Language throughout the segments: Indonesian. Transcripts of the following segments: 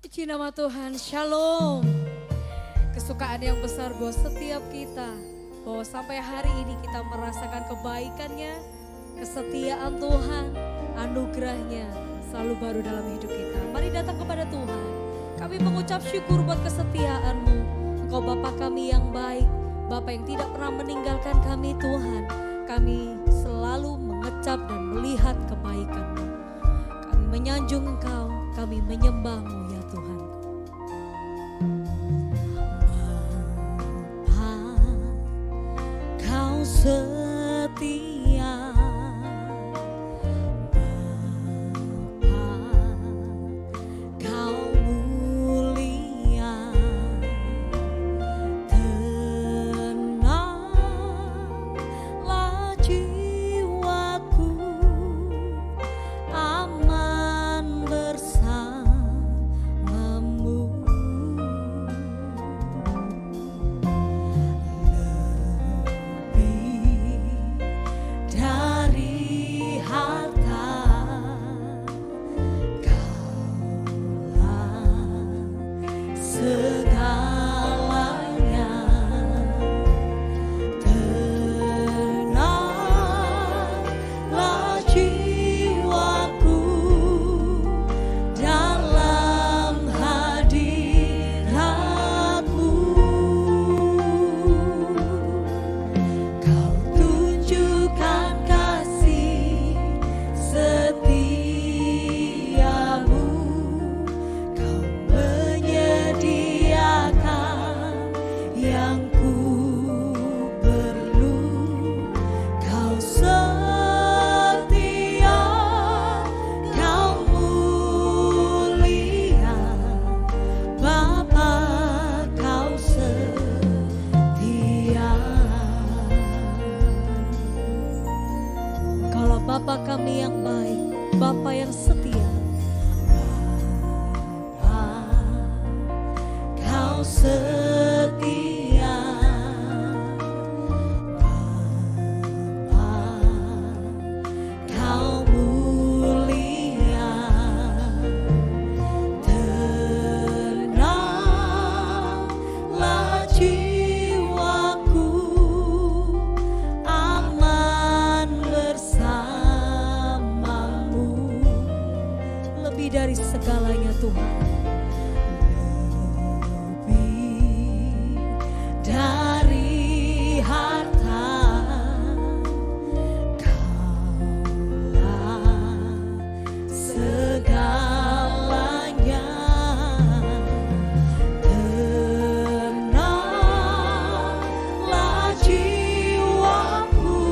Puji nama Tuhan, Shalom. Kesukaan yang besar buat setiap kita, bahwa sampai hari ini kita merasakan kebaikannya, kesetiaan Tuhan, anugerahnya selalu baru dalam hidup kita. Mari datang kepada Tuhan. Kami mengucap syukur buat kesetiaan-Mu. Engkau Bapa kami yang baik, Bapa yang tidak pernah meninggalkan kami Tuhan. Kami selalu mengecap dan melihat kebaikan-Mu. Kami menyanjung Engkau, kami menyembah-Mu ya Tuhan. Bapa, Kau setia. Bapa, Kau mulia. Tenanglah jiwaku, aman bersamamu. Lebih dari harta, Kaulah segalanya. Tenanglah jiwaku dalam hadirat-Mu. Kau tunjukkan kasih setiamu. Kau menyediakan yang ku perlu. Kau setia, Kau mulia. Bapa, Kau setia. Kalau Bapa kami yang baik, Bapa yang setia. Bapa, Kau setia. Bapa, Kau mulia. Tenanglah jiwaku, aman bersamamu. Lebih dari segalanya Tuhan, lebih dari harta, Kaulah segalanya. Tenanglah jiwaku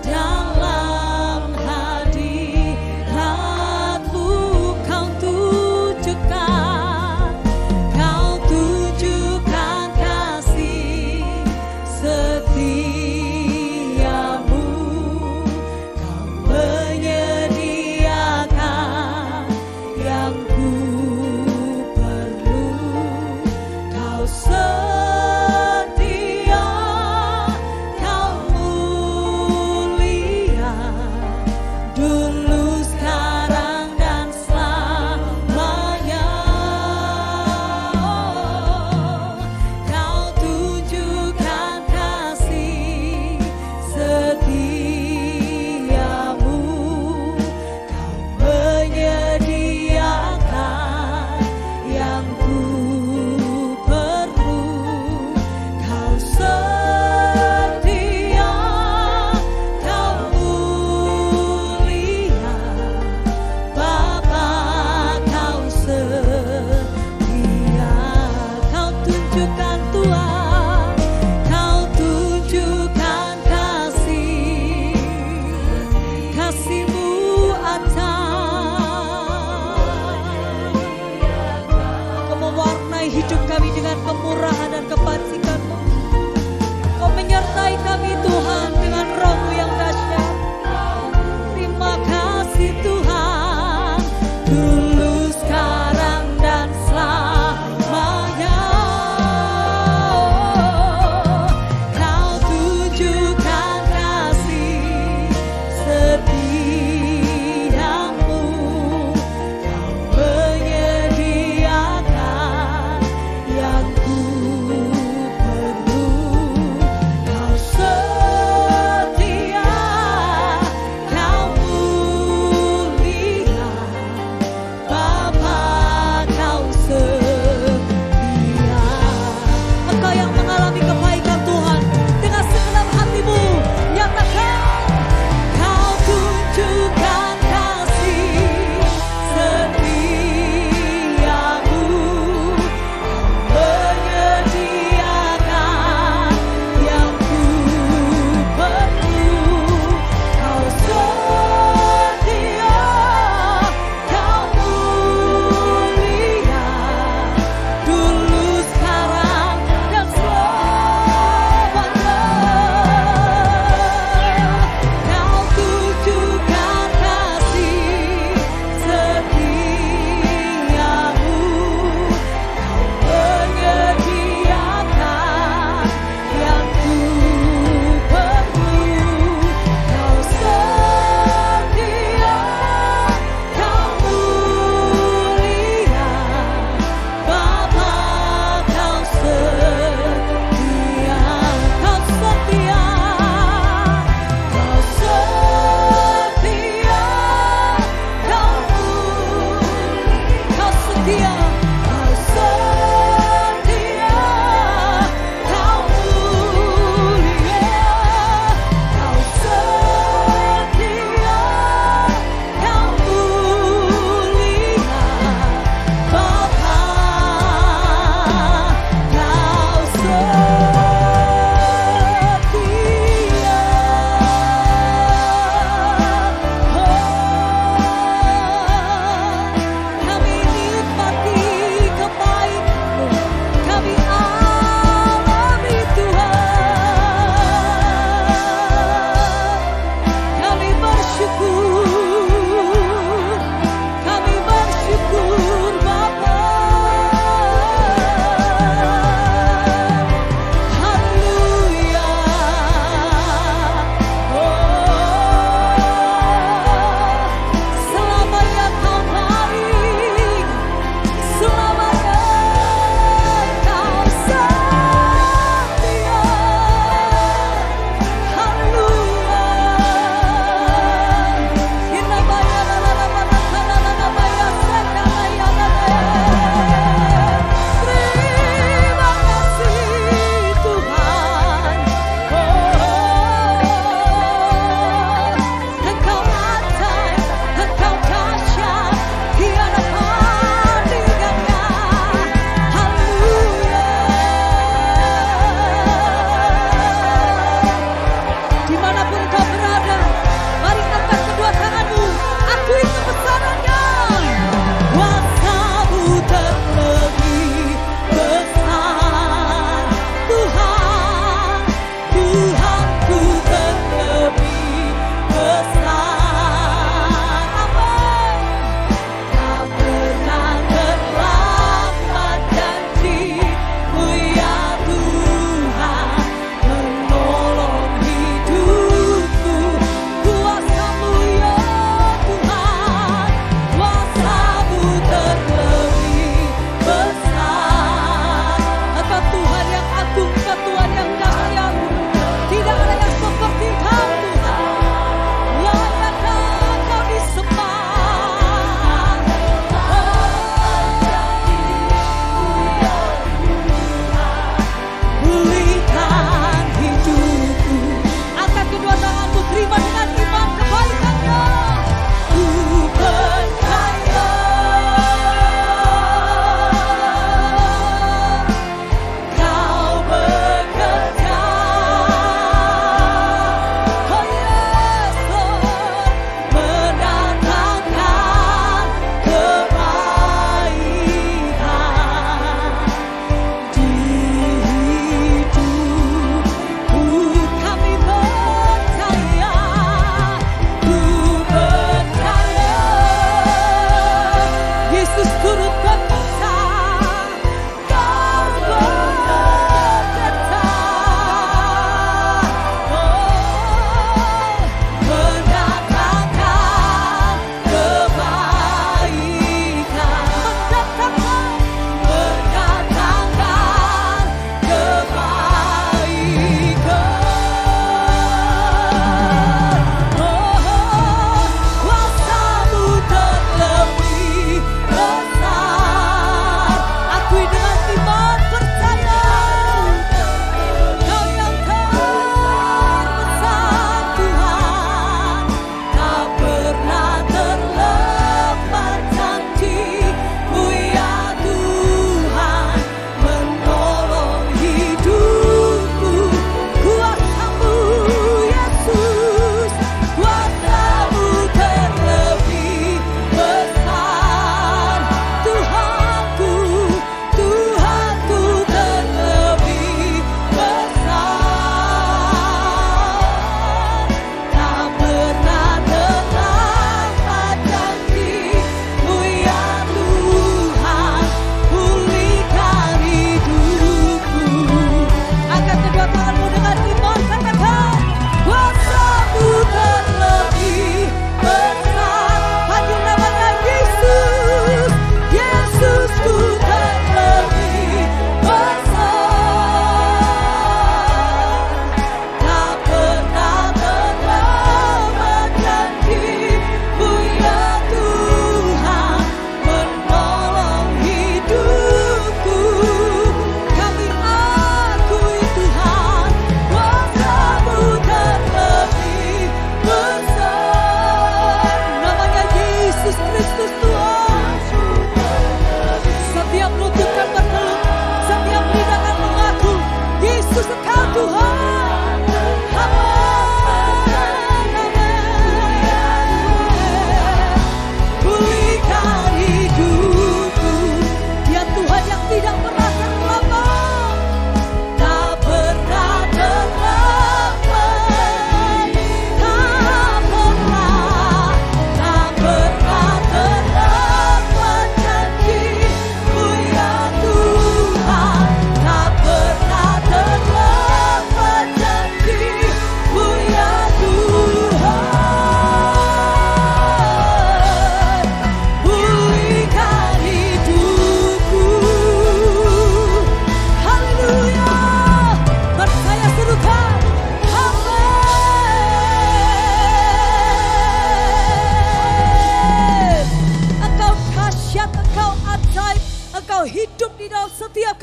dalam hadirat-Mu. Kau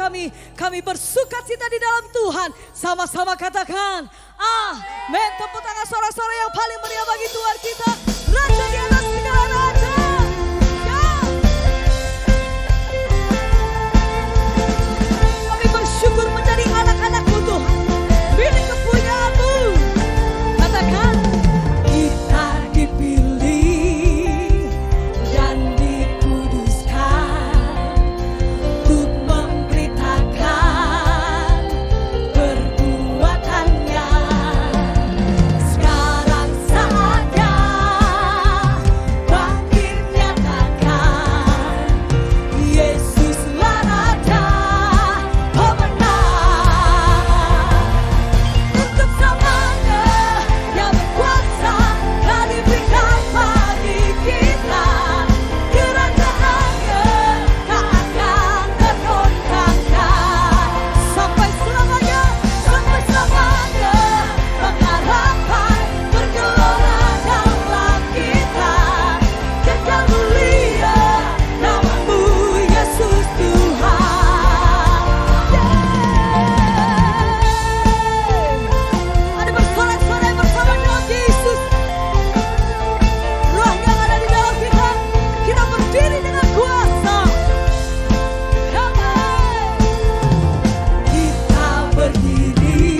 Kami bersuka cita di dalam Tuhan. Sama-sama katakan, amin. Tepuk tangan sorak-sorak yang paling meriah bagi Tuhan kita. Raja di atas segala raja. Kami bersyukur menjadi anak-anak-Mu Tuhan. Milik kepunyaan-Mu. Katakan, kita dipilih dan dikuduskan untuk memberitakan perbuatannya. Sekarang saatnya bangkit nyatakan, Yesuslah Raja pemenang. Untuk selamanya Dia berkuasa, telah diberikan bagi kita. Kerajaannya tak akan tergoncangkan. Sampai selamanya pengharapan bergelora dalam kita. Kekal mulia nama-Mu Yesus Tuhan. Mari bersorak-sorai bersama dengan Yesus. Roh yang ada di dalam kita, kita berdiri dengan kuasa. Kita berdiri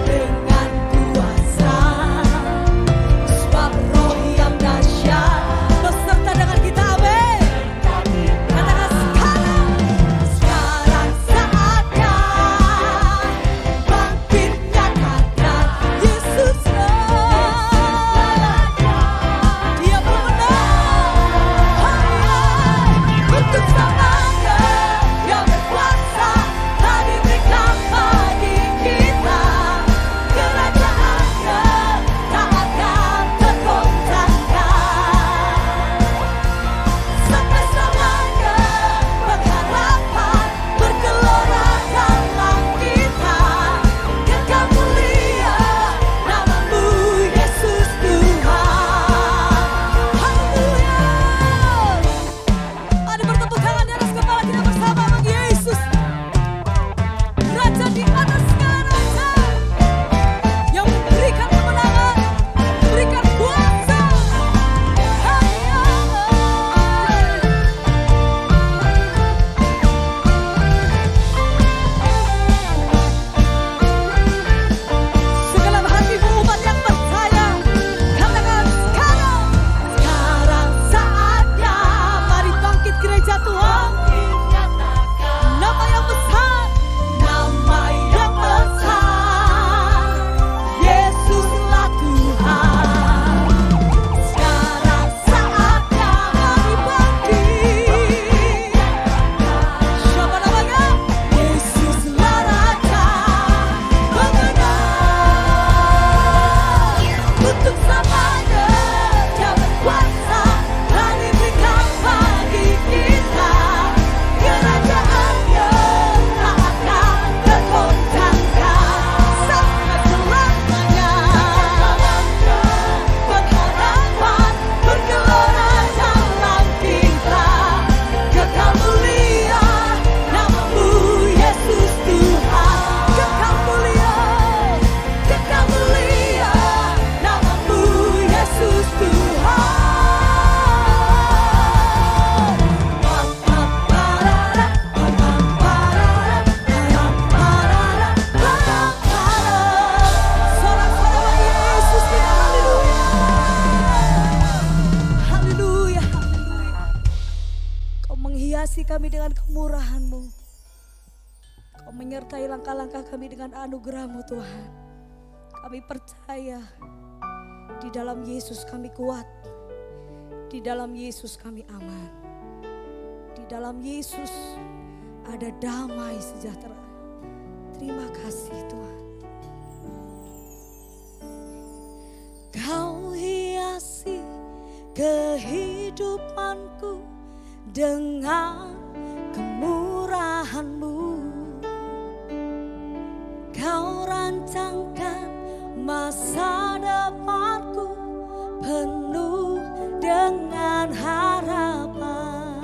dengan kuasa, sebab roh yang dahsyat beserta dengan kita. Amin. Katakan sekarang saatnya bangkit nyatakan, Yesuslah Dia pemenang. Untuk selamanya Dia berkuasa, telah diberikan bagi kita. Kerajaannya tak akan tergoncangkan. Sampai selamanya pengharapan bergelora dalam kita. Kekal mulia nama-Mu Yesus Tuhan. Haleluya. Mari bertepuk tangan di atas kepala kita bersama bagi Yesus. Raja di atas segala raja, yang memberikan kemenangan, memberikan kuasa. Segala hatimu umat yang percaya, katakan sekarang. Sekarang saatnya, mari bangkit gereja Tuhan. Nama yang besar, nama yang besar, Yesuslah Tuhan. Sekarang saatnya, mari bangkit. Siapa namanya? Yesuslah Raja pemenang. Untuk selamanya Dia berkuasa, telah diberikan bagi kita. Kerajaannya tak akan tergoncangkan. Sampai selamanya pengharapan bergelora dalam kita. Kekal mulia nama-Mu Yesus Tuhan. Kekal mulia nama-Mu Yesus Tuhan. Sorak-sorak bagi Yesus kita. Haleluya. Haleluya. Kau menghiasi kami dengan kemurahan-Mu. Kau menyertai langkah-langkah kami dengan anugerah-Mu Tuhan. Kami percaya di dalam Yesus kami kuat. Di dalam Yesus kami aman. Di dalam Yesus ada damai sejahtera. Terima kasih Tuhan. Kau hiasi kehidupanku dengan kemurahan-Mu. Kau rancangkan masa depanku penuh dengan harapan.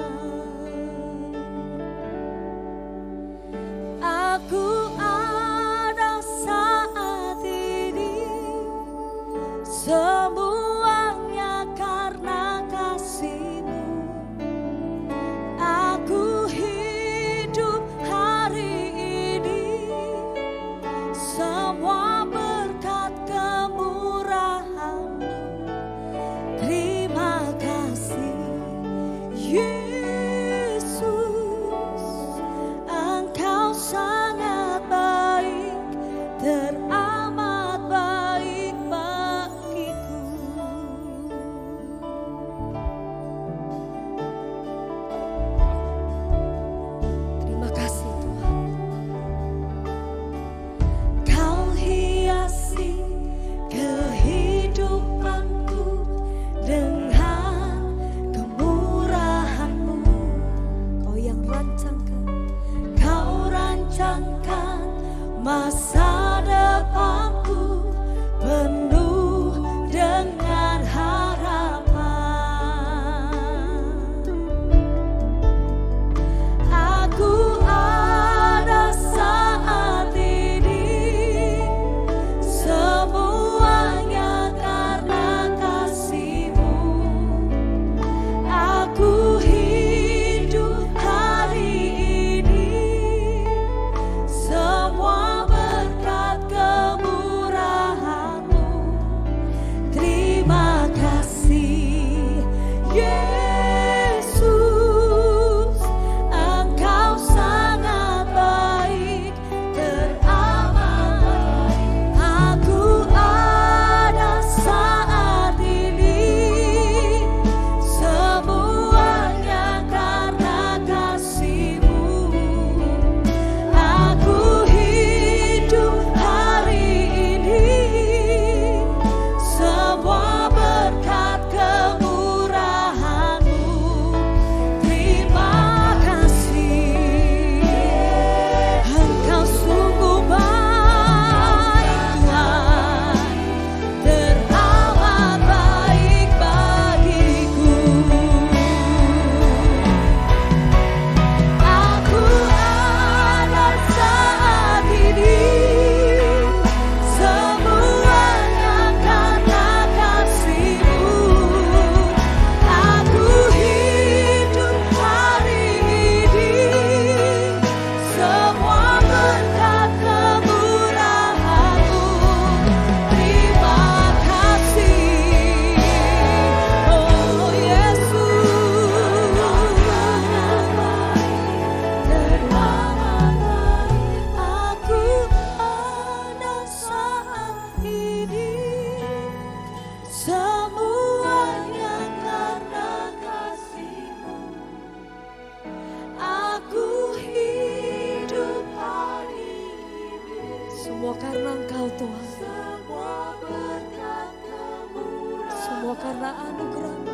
karena anugerah-Mu.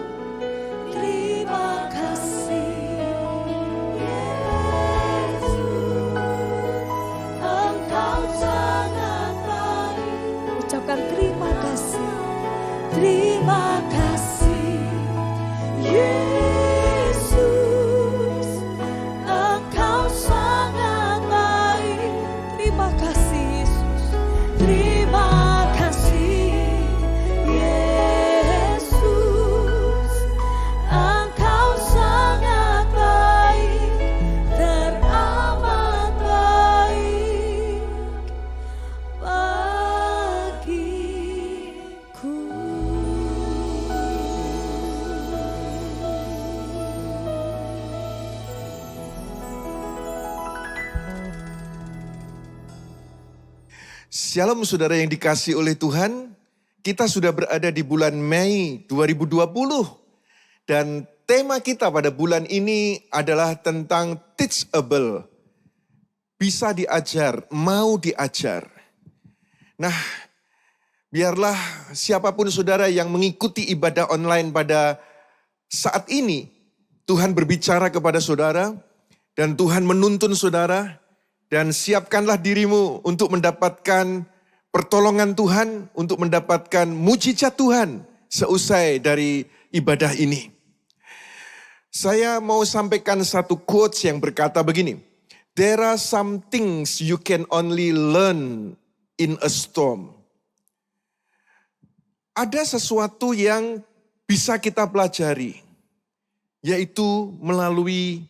Terima kasih Yesus, Engkau sangat baik. Ucapkan terima kasih. Terima kasih Yesus, Engkau sangat baik. Terima kasih Yesus. Terima kasih Yesus, Engkau sangat baik, teramat baik bagiku. Shalom saudara yang dikasihi oleh Tuhan, kita sudah berada di bulan Mei 2020 dan tema kita pada bulan ini adalah tentang teachable, bisa diajar, mau diajar. Nah, biarlah siapapun saudara yang mengikuti ibadah online pada saat ini, Tuhan berbicara kepada saudara dan Tuhan menuntun saudara. Dan siapkanlah dirimu untuk mendapatkan pertolongan Tuhan, untuk mendapatkan mujizat Tuhan seusai dari ibadah ini. Saya mau sampaikan satu quotes yang berkata begini, "There are some things you can only learn in a storm." Ada sesuatu yang bisa kita pelajari, yaitu melalui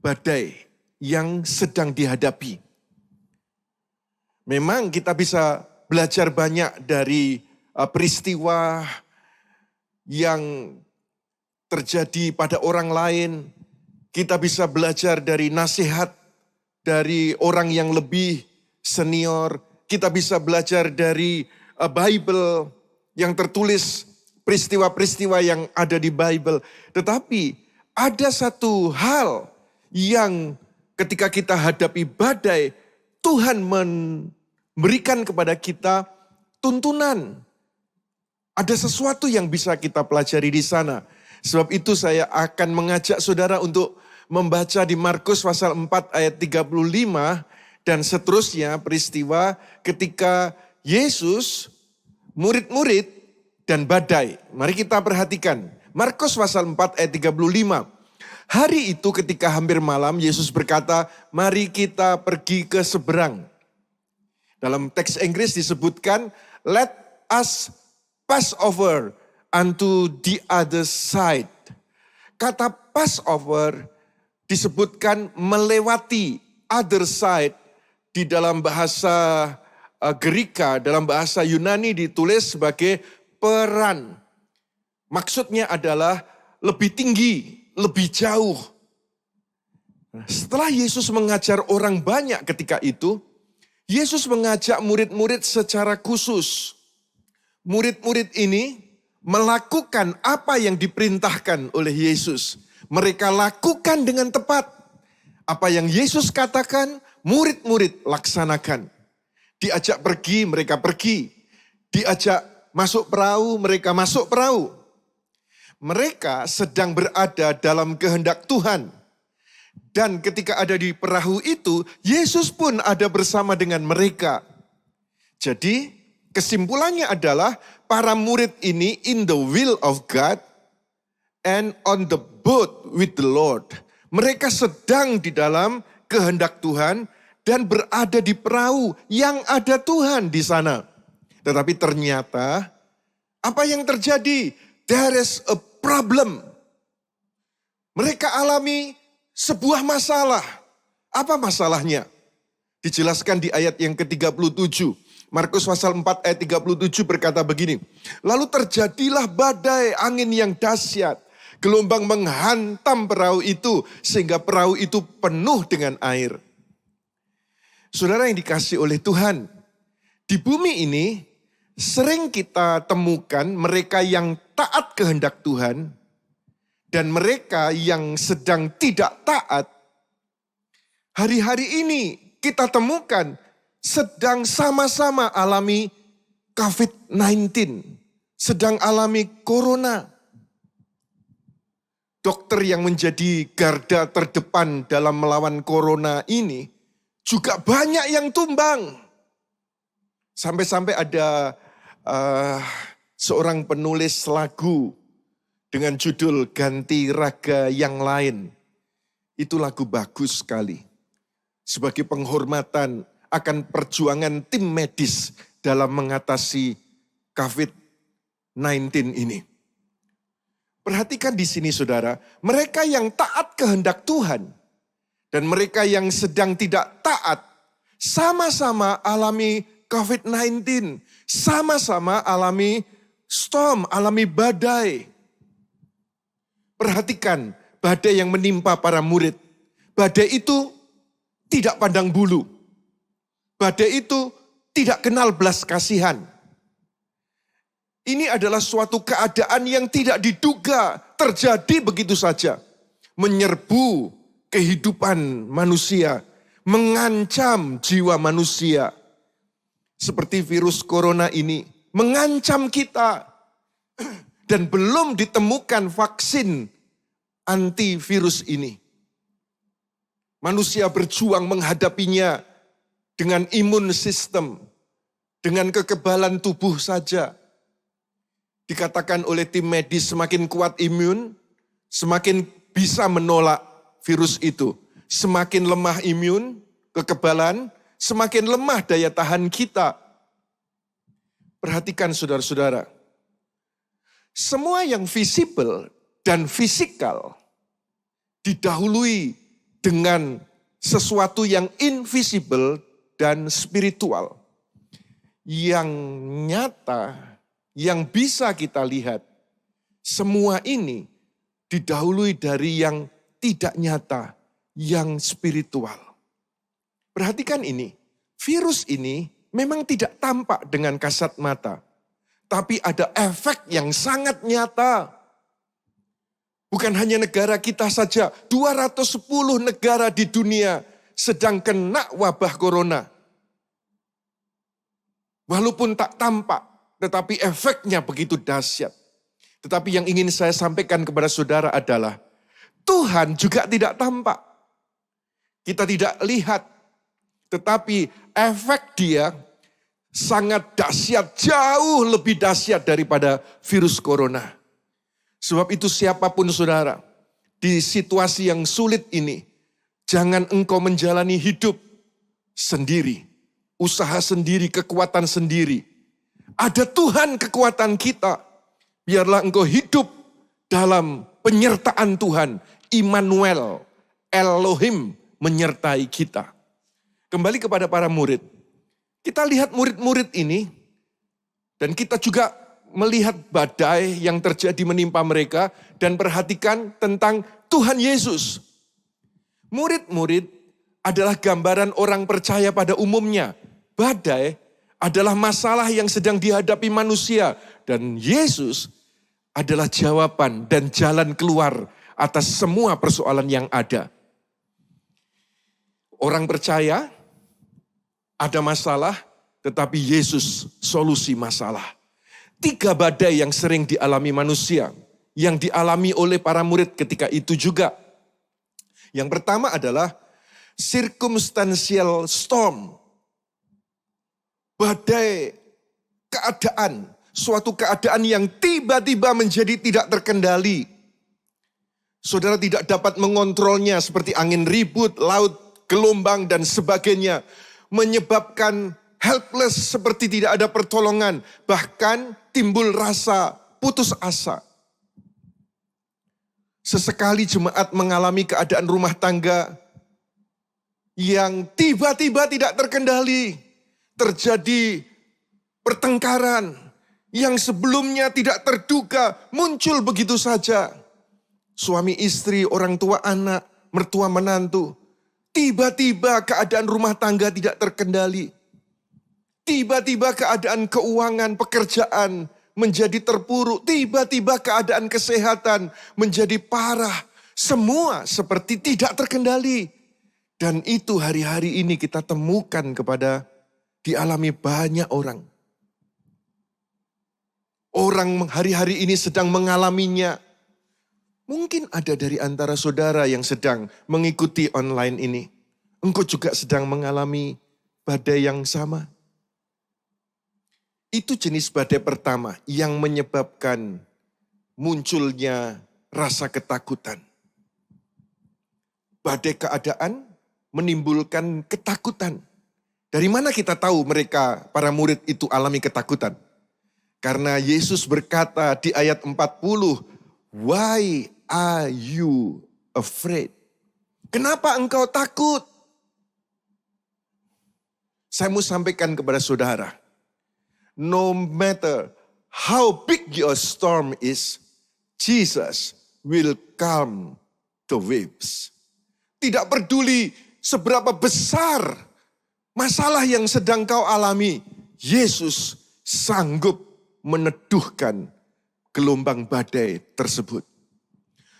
badai yang sedang dihadapi. Memang kita bisa belajar banyak dari peristiwa yang terjadi pada orang lain. Kita bisa belajar dari nasihat dari orang yang lebih senior. Kita bisa belajar dari Bible yang tertulis peristiwa-peristiwa yang ada di Bible. Tetapi ada satu hal yang ketika kita hadapi badai, Tuhan memberikan kepada kita tuntunan. Ada sesuatu yang bisa kita pelajari di sana. Sebab itu saya akan mengajak saudara untuk membaca di Markus pasal 4 ayat 35 dan seterusnya peristiwa ketika Yesus, murid-murid dan badai. Mari kita perhatikan. Markus pasal 4 ayat 35. Hari itu ketika hampir malam, Yesus berkata, "Mari kita pergi ke seberang." Dalam teks Inggris disebutkan, "Let us pass over unto the other side." Kata pass over disebutkan melewati, other side. Di dalam bahasa Gerika, dalam bahasa Yunani ditulis sebagai peran. Maksudnya adalah lebih tinggi, lebih jauh. Setelah Yesus mengajar orang banyak ketika itu, Yesus mengajak murid-murid secara khusus. Murid-murid ini melakukan apa yang diperintahkan oleh Yesus. Mereka lakukan dengan tepat. Apa yang Yesus katakan, murid-murid laksanakan. Diajak pergi, mereka pergi. Diajak masuk perahu, mereka masuk perahu. Mereka sedang berada dalam kehendak Tuhan. Dan ketika ada di perahu itu, Yesus pun ada bersama dengan mereka. Jadi kesimpulannya adalah para murid ini in the will of God and on the boat with the Lord. Mereka sedang di dalam kehendak Tuhan dan berada di perahu yang ada Tuhan di sana. Tetapi ternyata apa yang terjadi? There is a problem. Mereka alami sebuah masalah. Apa masalahnya? Dijelaskan di ayat yang ke-37. Markus pasal 4 ayat 37 berkata begini. Lalu terjadilah badai angin yang dahsyat. Gelombang menghantam perahu itu sehingga perahu itu penuh dengan air. Saudara yang dikasihi oleh Tuhan, di bumi ini sering kita temukan mereka yang taat kehendak Tuhan dan mereka yang sedang tidak taat. Hari-hari ini kita temukan sedang sama-sama alami COVID-19. sedang alami corona. Dokter yang menjadi garda terdepan dalam melawan corona ini juga banyak yang tumbang. Sampai-sampai ada seorang penulis lagu dengan judul Ganti Raga Yang Lain. Itu lagu bagus sekali. Sebagai penghormatan akan perjuangan tim medis dalam mengatasi COVID-19 ini. Perhatikan di sini saudara, mereka yang taat kehendak Tuhan dan mereka yang sedang tidak taat sama-sama alami COVID-19, sama-sama alami storm, alami badai. Perhatikan badai yang menimpa para murid. Badai itu tidak pandang bulu. Badai itu tidak kenal belas kasihan. Ini adalah suatu keadaan yang tidak diduga terjadi begitu saja. Menyerbu kehidupan manusia, mengancam jiwa manusia. Seperti virus corona ini mengancam kita. Dan belum ditemukan vaksin antivirus ini. Manusia berjuang menghadapinya dengan imun sistem, dengan kekebalan tubuh saja. Dikatakan oleh tim medis semakin kuat imun, semakin bisa menolak virus itu. Semakin lemah imun, kekebalan, semakin lemah daya tahan kita. Perhatikan saudara-saudara. Semua yang visible dan fisikal didahului dengan sesuatu yang invisible dan spiritual. Yang nyata, yang bisa kita lihat, semua ini didahului dari yang tidak nyata, yang spiritual. Perhatikan ini, virus ini memang tidak tampak dengan kasat mata, tapi ada efek yang sangat nyata. Bukan hanya negara kita saja, 210 negara di dunia sedang kena wabah corona. Walaupun tak tampak, tetapi efeknya begitu dahsyat. Tetapi yang ingin saya sampaikan kepada saudara adalah, Tuhan juga tidak tampak. Kita tidak lihat, tetapi efek dia sangat dahsyat, jauh lebih dahsyat daripada virus corona. Sebab itu siapapun saudara, di situasi yang sulit ini, jangan engkau menjalani hidup sendiri, usaha sendiri, kekuatan sendiri. Ada Tuhan kekuatan kita. Biarlah engkau hidup dalam penyertaan Tuhan. Immanuel, Elohim menyertai kita. Kembali kepada para murid. Kita lihat murid-murid ini. Dan kita juga melihat badai yang terjadi menimpa mereka. Dan perhatikan tentang Tuhan Yesus. Murid-murid adalah gambaran orang percaya pada umumnya. Badai adalah masalah yang sedang dihadapi manusia. Dan Yesus adalah jawaban dan jalan keluar atas semua persoalan yang ada. Orang percaya ada masalah, tetapi Yesus solusi masalah. 3 badai yang sering dialami manusia, yang dialami oleh para murid ketika itu juga. Yang pertama adalah circumstantial storm. Badai keadaan, suatu keadaan yang tiba-tiba menjadi tidak terkendali. Saudara tidak dapat mengontrolnya seperti angin ribut, laut, gelombang dan sebagainya. Menyebabkan helpless seperti tidak ada pertolongan. Bahkan timbul rasa putus asa. Sesekali jemaat mengalami keadaan rumah tangga yang tiba-tiba tidak terkendali. Terjadi pertengkaran yang sebelumnya tidak terduga muncul begitu saja. Suami istri, orang tua anak, mertua menantu. Tiba-tiba keadaan rumah tangga tidak terkendali. Tiba-tiba keadaan keuangan, pekerjaan menjadi terpuruk. Tiba-tiba keadaan kesehatan menjadi parah. Semua seperti tidak terkendali. Dan itu hari-hari ini kita temukan dialami banyak orang. Orang hari-hari ini sedang mengalaminya. Mungkin ada dari antara saudara yang sedang mengikuti online ini. Engkau juga sedang mengalami badai yang sama. Itu jenis badai pertama yang menyebabkan munculnya rasa ketakutan. Badai keadaan menimbulkan ketakutan. Dari mana kita tahu mereka, para murid itu alami ketakutan? Karena Yesus berkata di ayat 40, "Why are you afraid?" Kenapa engkau takut? Saya mau sampaikan kepada saudara, no matter how big your storm is, Jesus will calm the waves. Tidak peduli seberapa besar masalah yang sedang kau alami, Yesus sanggup meneduhkan gelombang badai tersebut.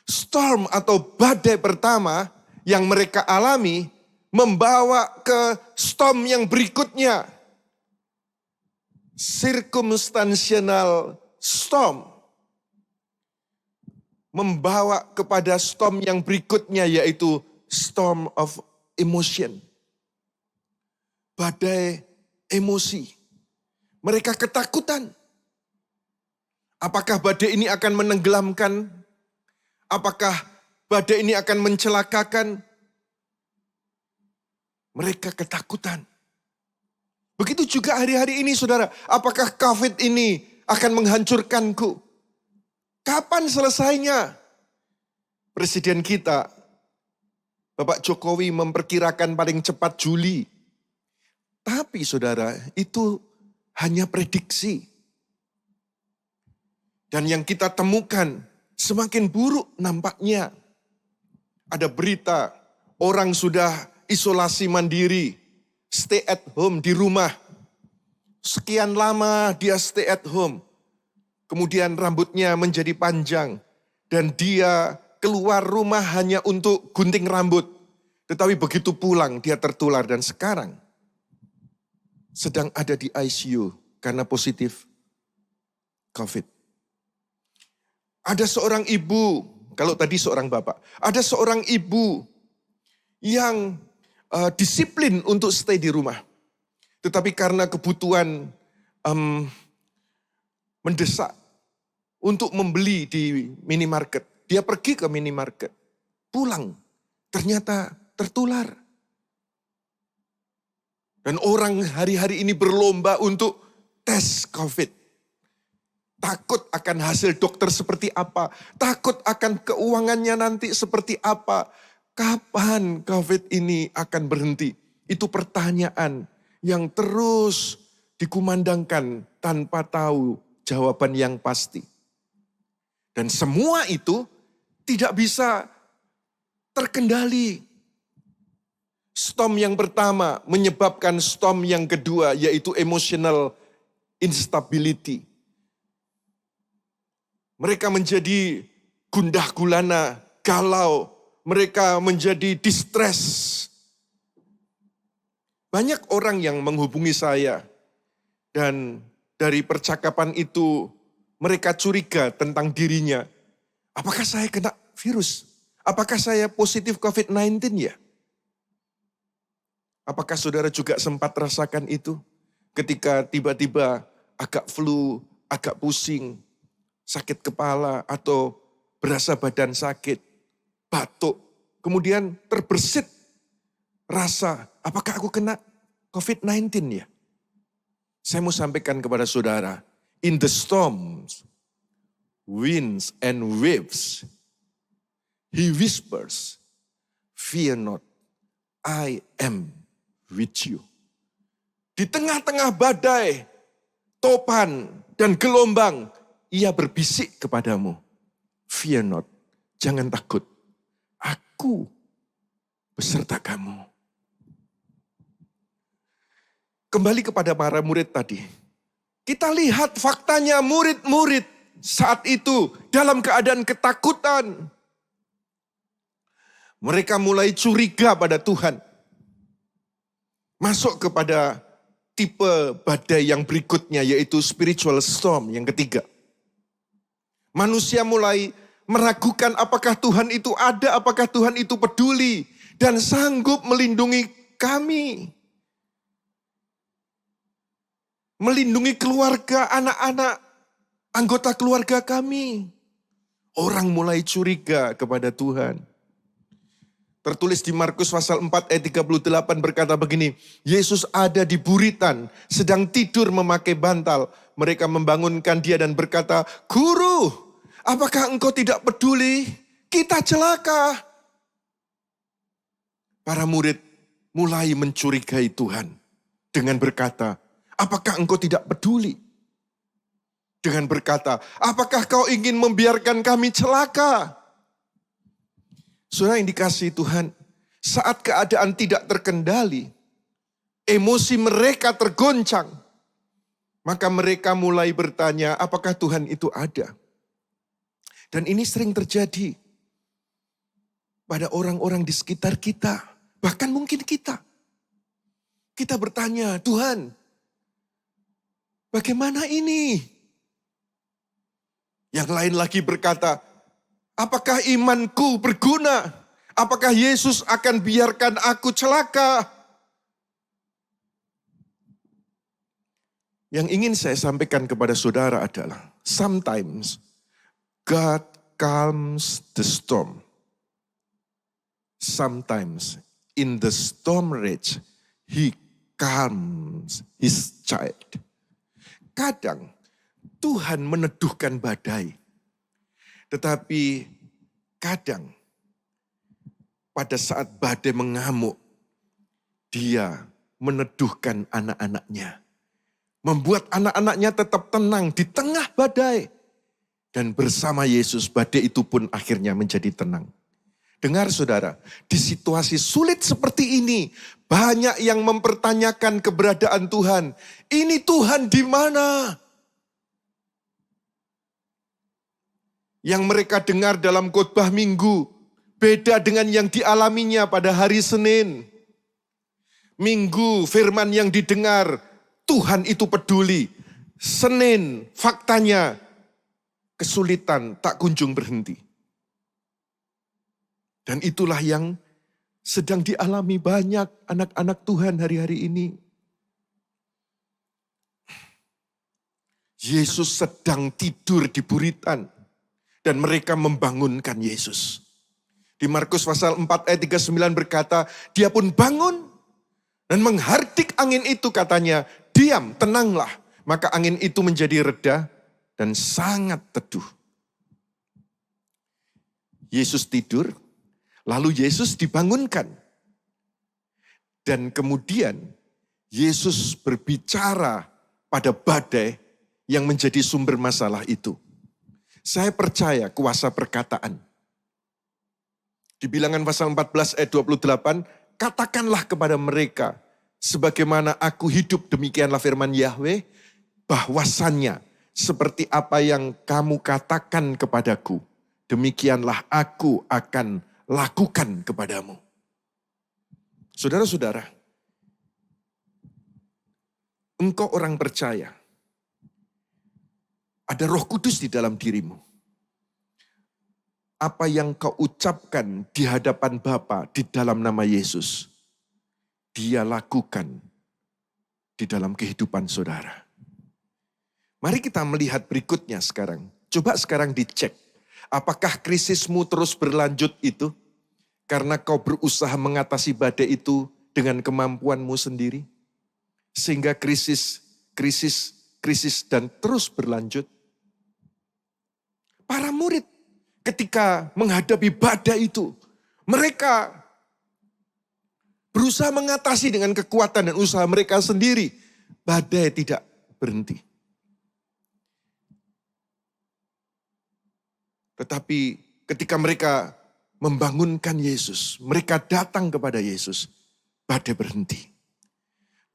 Storm atau badai pertama yang mereka alami membawa ke storm yang berikutnya. Circumstantial storm. Membawa kepada storm yang berikutnya, yaitu storm of emotion. Badai emosi. Mereka ketakutan. Apakah badai ini akan menenggelamkan? Apakah badai ini akan mencelakakan? Mereka ketakutan. Begitu juga hari-hari ini saudara. Apakah COVID ini akan menghancurkanku? Kapan selesainya? Presiden kita, Bapak Jokowi memperkirakan paling cepat Juli. Tapi saudara, itu hanya prediksi. Dan yang kita temukan semakin buruk nampaknya. Ada berita orang sudah isolasi mandiri, stay at home di rumah. Sekian lama dia stay at home. Kemudian rambutnya menjadi panjang. Dan dia keluar rumah hanya untuk gunting rambut. Tetapi begitu pulang dia tertular dan sekarang sedang ada di ICU karena positif COVID. Ada seorang ibu, kalau tadi seorang bapak. Ada seorang ibu yang disiplin untuk stay di rumah. Tetapi karena kebutuhan mendesak untuk membeli di minimarket. Dia pergi ke minimarket. Pulang. Ternyata tertular. Dan orang hari-hari ini berlomba untuk tes COVID. Takut akan hasil dokter seperti apa. Takut akan keuangannya nanti seperti apa. Kapan COVID ini akan berhenti? Itu pertanyaan yang terus dikumandangkan tanpa tahu jawaban yang pasti. Dan semua itu tidak bisa terkendali. Storm yang pertama menyebabkan storm yang kedua, yaitu emotional instability. Mereka menjadi gundah gulana, galau. Mereka menjadi distress. Banyak orang yang menghubungi saya. Dan dari percakapan itu mereka curiga tentang dirinya. Apakah saya kena virus? Apakah saya positif COVID-19 ya? Apakah saudara juga sempat rasakan itu? Ketika tiba-tiba agak flu, agak pusing, sakit kepala atau berasa badan sakit. Batuk, kemudian terbersit rasa, apakah aku kena COVID-19 ya? Saya mau sampaikan kepada saudara, in the storms, winds and waves, he whispers, fear not, I am with you. Di tengah-tengah badai, topan, dan gelombang, ia berbisik kepadamu, fear not, jangan takut. Aku beserta kamu. Kembali kepada para murid tadi. Kita lihat faktanya murid-murid saat itu dalam keadaan ketakutan. Mereka mulai curiga pada Tuhan. Masuk kepada tipe badai yang berikutnya, yaitu spiritual storm yang ketiga. Manusia mulai meragukan apakah Tuhan itu ada, apakah Tuhan itu peduli dan sanggup melindungi kami. Melindungi keluarga, anak-anak, anggota keluarga kami. Orang mulai curiga kepada Tuhan. Tertulis di Markus pasal 4 ayat 38 berkata begini, Yesus ada di buritan, sedang tidur memakai bantal. Mereka membangunkan dia dan berkata, Guru, apakah engkau tidak peduli? Kita celaka. Para murid mulai mencurigai Tuhan dengan berkata, apakah engkau tidak peduli? Dengan berkata, apakah kau ingin membiarkan kami celaka? Saudara yang dikasihi Tuhan, saat keadaan tidak terkendali, emosi mereka tergoncang, maka mereka mulai bertanya, apakah Tuhan itu ada? Dan ini sering terjadi pada orang-orang di sekitar kita, bahkan mungkin kita. Kita bertanya, Tuhan, bagaimana ini? Yang lain lagi berkata, apakah imanku berguna? Apakah Yesus akan biarkan aku celaka? Yang ingin saya sampaikan kepada saudara adalah, sometimes God calms the storm. Sometimes in the storm rage, He calms His child. Kadang Tuhan meneduhkan badai. Tetapi kadang pada saat badai mengamuk, dia meneduhkan anak-anaknya. Membuat anak-anaknya tetap tenang di tengah badai. Dan bersama Yesus badai itu pun akhirnya menjadi tenang. Dengar saudara, di situasi sulit seperti ini, banyak yang mempertanyakan keberadaan Tuhan. Ini Tuhan di mana? Yang mereka dengar dalam khotbah Minggu, beda dengan yang dialaminya pada hari Senin. Minggu, firman yang didengar, Tuhan itu peduli. Senin, faktanya, kesulitan tak kunjung berhenti. Dan itulah yang sedang dialami banyak anak-anak Tuhan hari-hari ini. Yesus sedang tidur di buritan. Dan mereka membangunkan Yesus. Di Markus pasal 4 ayat 39 berkata, dia pun bangun dan menghardik angin itu katanya, diam, tenanglah. Maka angin itu menjadi reda dan sangat teduh. Yesus tidur, lalu Yesus dibangunkan. Dan kemudian Yesus berbicara pada badai yang menjadi sumber masalah itu. Saya percaya kuasa perkataan. Di Bilangan pasal 14 ayat 28, katakanlah kepada mereka, sebagaimana aku hidup demikianlah firman Yahweh, bahwasannya seperti apa yang kamu katakan kepadaku, demikianlah aku akan lakukan kepadamu. Saudara-saudara, engkau orang percaya. Ada Roh Kudus di dalam dirimu. Apa yang kau ucapkan di hadapan Bapa di dalam nama Yesus, Dia lakukan di dalam kehidupan saudara. Mari kita melihat berikutnya sekarang. Coba sekarang dicek. Apakah krisismu terus berlanjut itu? Karena kau berusaha mengatasi badai itu dengan kemampuanmu sendiri. Sehingga krisis dan terus berlanjut. Para murid ketika menghadapi badai itu, mereka berusaha mengatasi dengan kekuatan dan usaha mereka sendiri. Badai tidak berhenti. Tetapi ketika mereka membangunkan Yesus, mereka datang kepada Yesus, badai berhenti.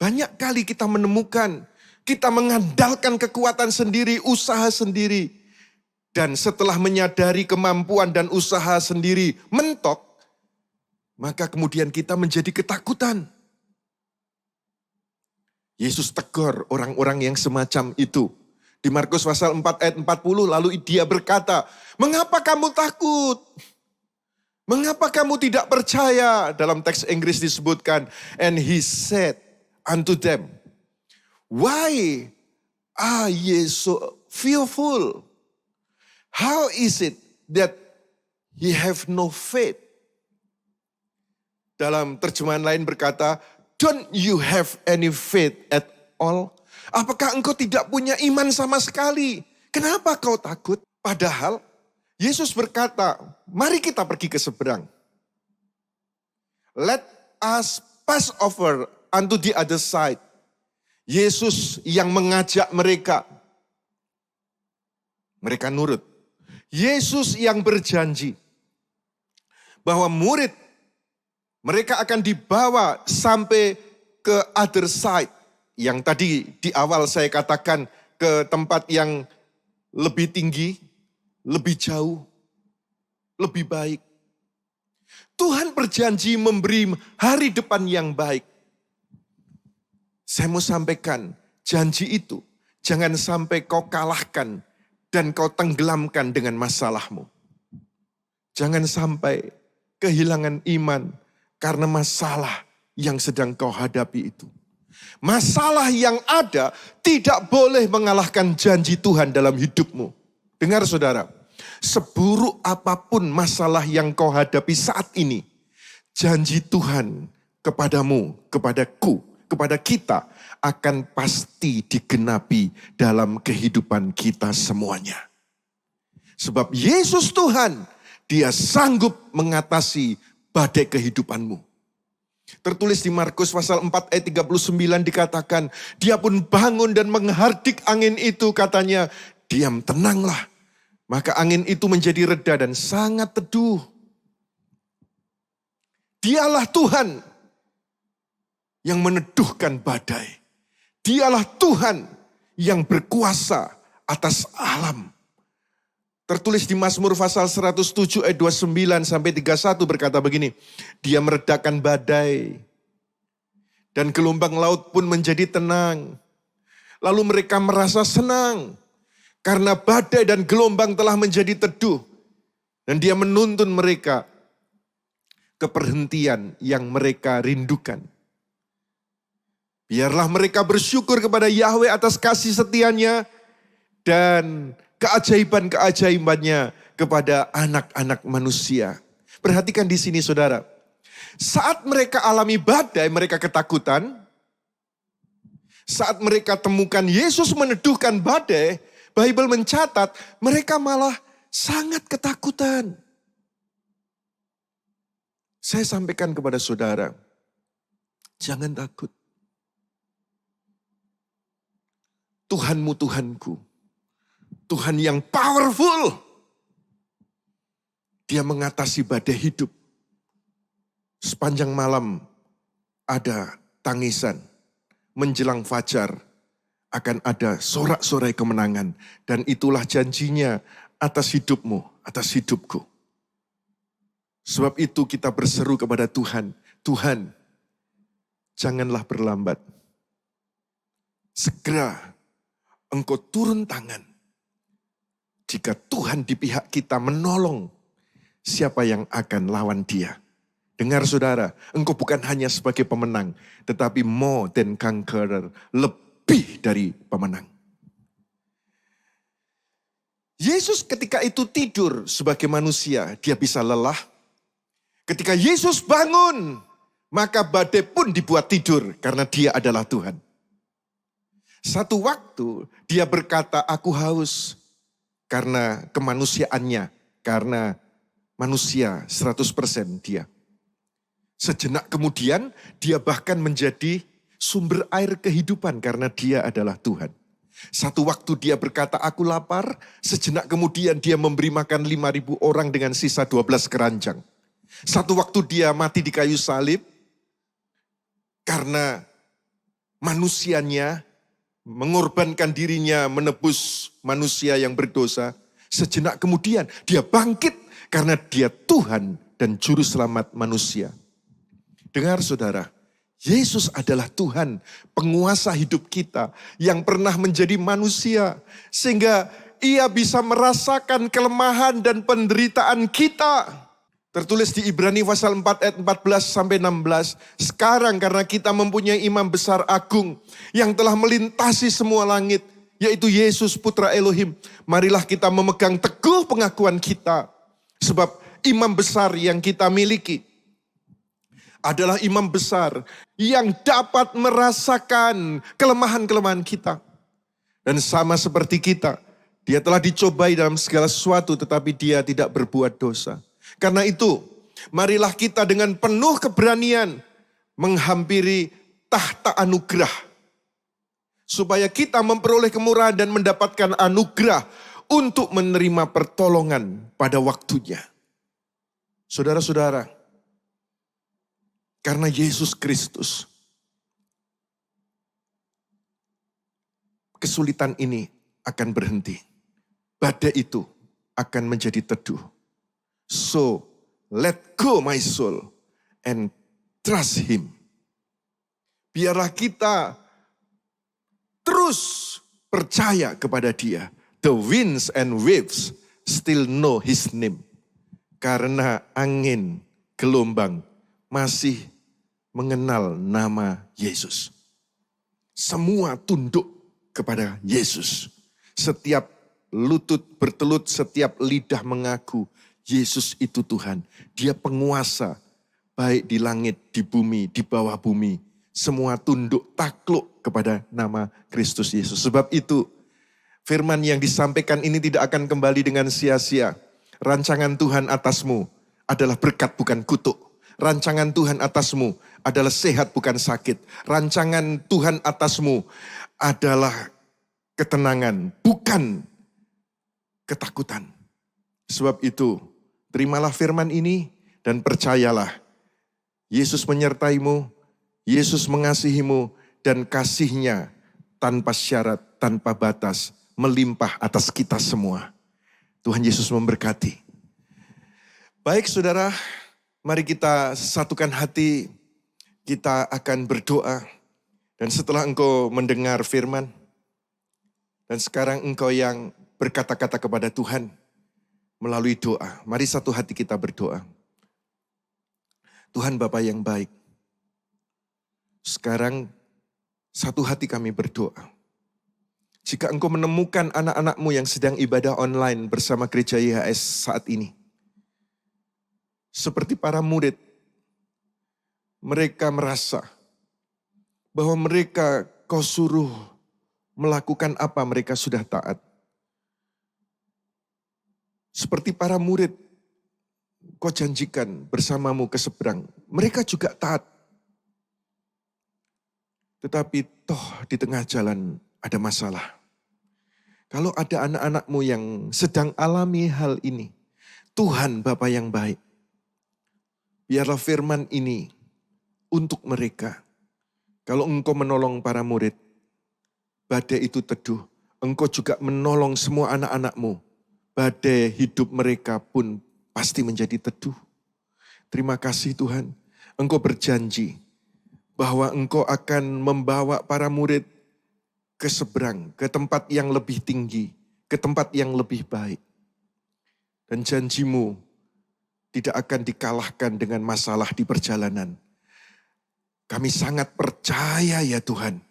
Banyak kali kita menemukan, kita mengandalkan kekuatan sendiri, usaha sendiri. Dan setelah menyadari kemampuan dan usaha sendiri mentok, maka kemudian kita menjadi ketakutan. Yesus tegur orang-orang yang semacam itu. Di Markus pasal 4 ayat 40 lalu dia berkata, "Mengapa kamu takut? Mengapa kamu tidak percaya?" Dalam teks Inggris disebutkan, "And he said unto them, why are ye so fearful? How is it that ye have no faith?" Dalam terjemahan lain berkata, "Don't you have any faith at all?" Apakah engkau tidak punya iman sama sekali? Kenapa kau takut? Padahal Yesus berkata, "Mari kita pergi ke seberang. Let us pass over unto the other side." Yesus yang mengajak mereka. Mereka nurut. Yesus yang berjanji bahwa mereka akan dibawa sampai ke other side. Yang tadi di awal saya katakan ke tempat yang lebih tinggi, lebih jauh, lebih baik. Tuhan berjanji memberi hari depan yang baik. Saya mau sampaikan janji itu jangan sampai kau kalahkan dan kau tenggelamkan dengan masalahmu. Jangan sampai kehilangan iman karena masalah yang sedang kau hadapi itu. Masalah yang ada tidak boleh mengalahkan janji Tuhan dalam hidupmu. Dengar saudara, seburuk apapun masalah yang kau hadapi saat ini, janji Tuhan kepadamu, kepadaku, kepada kita akan pasti digenapi dalam kehidupan kita semuanya. Sebab Yesus Tuhan, Dia sanggup mengatasi badai kehidupanmu. Tertulis di Markus pasal 4 ayat 39 dikatakan, dia pun bangun dan menghardik angin itu, katanya, "Diam, tenanglah." Maka angin itu menjadi reda dan sangat teduh. Dialah Tuhan yang meneduhkan badai. Dialah Tuhan yang berkuasa atas alam. Tertulis di Mazmur pasal 107 ayat 29 sampai 31 berkata begini, "Dia meredakan badai dan gelombang laut pun menjadi tenang. Lalu mereka merasa senang karena badai dan gelombang telah menjadi teduh. Dan Dia menuntun mereka ke perhentian yang mereka rindukan. Biarlah mereka bersyukur kepada Yahweh atas kasih setianya dan keajaiban-keajaibannya kepada anak-anak manusia." Perhatikan di sini saudara. Saat mereka alami badai, mereka ketakutan. Saat mereka temukan Yesus meneduhkan badai, Bible mencatat mereka malah sangat ketakutan. Saya sampaikan kepada saudara, jangan takut. Tuhanmu Tuhanku. Tuhan yang powerful. Dia mengatasi badai hidup. Sepanjang malam ada tangisan. Menjelang fajar akan ada sorak-sorai kemenangan. Dan itulah janjinya atas hidupmu, atas hidupku. Sebab itu kita berseru kepada Tuhan. Tuhan, janganlah berlambat. Segera Engkau turun tangan. Jika Tuhan di pihak kita menolong, siapa yang akan lawan Dia? Dengar saudara, engkau bukan hanya sebagai pemenang, tetapi more than conqueror, lebih dari pemenang. Yesus ketika itu tidur sebagai manusia, Dia bisa lelah. Ketika Yesus bangun, maka badai pun dibuat tidur karena Dia adalah Tuhan. Satu waktu Dia berkata, "Aku haus." Karena kemanusiaannya, karena manusia 100% Dia. Sejenak kemudian Dia bahkan menjadi sumber air kehidupan karena Dia adalah Tuhan. Satu waktu Dia berkata, "Aku lapar." Sejenak kemudian Dia memberi makan 5.000 orang dengan sisa 12 keranjang. Satu waktu Dia mati di kayu salib karena manusianya mengorbankan dirinya menebus manusia yang berdosa. Sejenak kemudian Dia bangkit karena Dia Tuhan dan Juru Selamat manusia. Dengar saudara, Yesus adalah Tuhan, penguasa hidup kita yang pernah menjadi manusia. Sehingga ia bisa merasakan kelemahan dan penderitaan kita. Tertulis di Ibrani pasal 4 ayat 14 sampai 16. Sekarang karena kita mempunyai imam besar agung yang telah melintasi semua langit, yaitu Yesus Putra Elohim. Marilah kita memegang teguh pengakuan kita. Sebab imam besar yang kita miliki adalah imam besar yang dapat merasakan kelemahan-kelemahan kita. Dan sama seperti kita, dia telah dicobai dalam segala sesuatu tetapi dia tidak berbuat dosa. Karena itu, marilah kita dengan penuh keberanian menghampiri tahta anugerah. Supaya kita memperoleh kemurahan dan mendapatkan anugerah untuk menerima pertolongan pada waktunya. Saudara-saudara, karena Yesus Kristus, kesulitan ini akan berhenti. Badai itu akan menjadi teduh. So, let go my soul and trust Him. Biarlah kita terus percaya kepada Dia. The winds and waves still know His name. Karena angin, gelombang masih mengenal nama Yesus. Semua tunduk kepada Yesus. Setiap lutut bertelut, setiap lidah mengaku Yesus itu Tuhan. Dia penguasa baik di langit, di bumi, di bawah bumi. Semua tunduk takluk kepada nama Kristus Yesus. Sebab itu firman yang disampaikan ini tidak akan kembali dengan sia-sia. Rancangan Tuhan atasmu adalah berkat bukan kutuk. Rancangan Tuhan atasmu adalah sehat bukan sakit. Rancangan Tuhan atasmu adalah ketenangan bukan ketakutan. Sebab itu terimalah firman ini dan percayalah. Yesus menyertaimu, Yesus mengasihimu dan kasih-Nya tanpa syarat, tanpa batas melimpah atas kita semua. Tuhan Yesus memberkati. Baik saudara, mari kita satukan hati, kita akan berdoa. Dan setelah engkau mendengar firman, dan sekarang engkau yang berkata-kata kepada Tuhan melalui doa. Mari satu hati kita berdoa. Tuhan Bapa yang baik, sekarang satu hati kami berdoa. Jika engkau menemukan anak-anakmu yang sedang ibadah online bersama gereja YHS saat ini, seperti para murid, mereka merasa bahwa mereka kau suruh melakukan apa mereka sudah taat. Seperti para murid, kau janjikan bersamamu ke seberang. Mereka juga taat. Tetapi toh di tengah jalan ada masalah. Kalau ada anak-anakmu yang sedang alami hal ini, Tuhan Bapa yang baik, biarlah firman ini untuk mereka. Kalau engkau menolong para murid, badai itu teduh. Engkau juga menolong semua anak-anakmu. Badai hidup mereka pun pasti menjadi teduh. Terima kasih Tuhan. Engkau berjanji bahwa engkau akan membawa para murid ke seberang, ke tempat yang lebih tinggi, ke tempat yang lebih baik. Dan janjimu tidak akan dikalahkan dengan masalah di perjalanan. Kami sangat percaya ya Tuhan.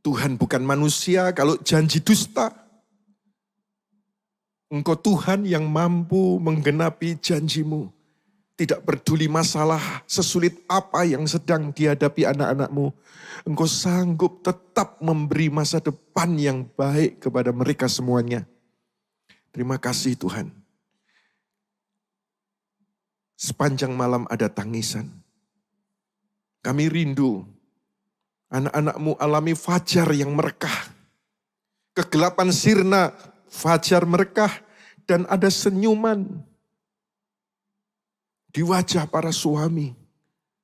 Tuhan bukan manusia kalau janji dusta. Engkau Tuhan yang mampu menggenapi janjimu. Tidak peduli masalah sesulit apa yang sedang dihadapi anak-anakmu. Engkau sanggup tetap memberi masa depan yang baik kepada mereka semuanya. Terima kasih Tuhan. Sepanjang malam ada tangisan. Kami rindu anak-anakmu alami fajar yang merekah. Kegelapan sirna, fajar merekah, dan ada senyuman di wajah para suami,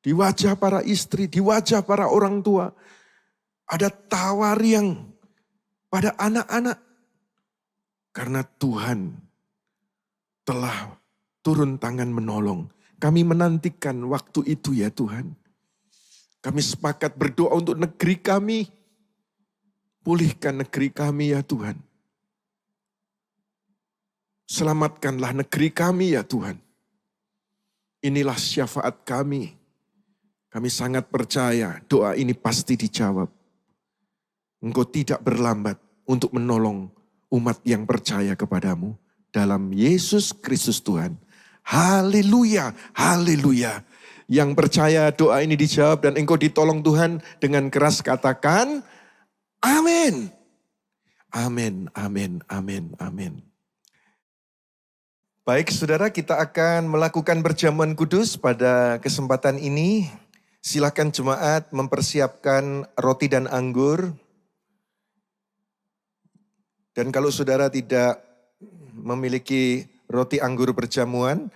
di wajah para istri, di wajah para orang tua. Ada tawar yang pada anak-anak. Karena Tuhan telah turun tangan menolong. Kami menantikan waktu itu ya Tuhan. Kami sepakat berdoa untuk negeri kami. Pulihkan negeri kami ya Tuhan. Selamatkanlah negeri kami ya Tuhan. Inilah syafaat kami. Kami sangat percaya doa ini pasti dijawab. Engkau tidak berlambat untuk menolong umat yang percaya kepadamu. Dalam Yesus Kristus Tuhan. Haleluya, haleluya. Yang percaya doa ini dijawab dan engkau ditolong Tuhan dengan keras katakan, amin. Amin, amin, amin, amin. Baik saudara, kita akan melakukan perjamuan kudus pada kesempatan ini. Silakan jemaat mempersiapkan roti dan anggur. Dan kalau saudara tidak memiliki roti anggur perjamuan,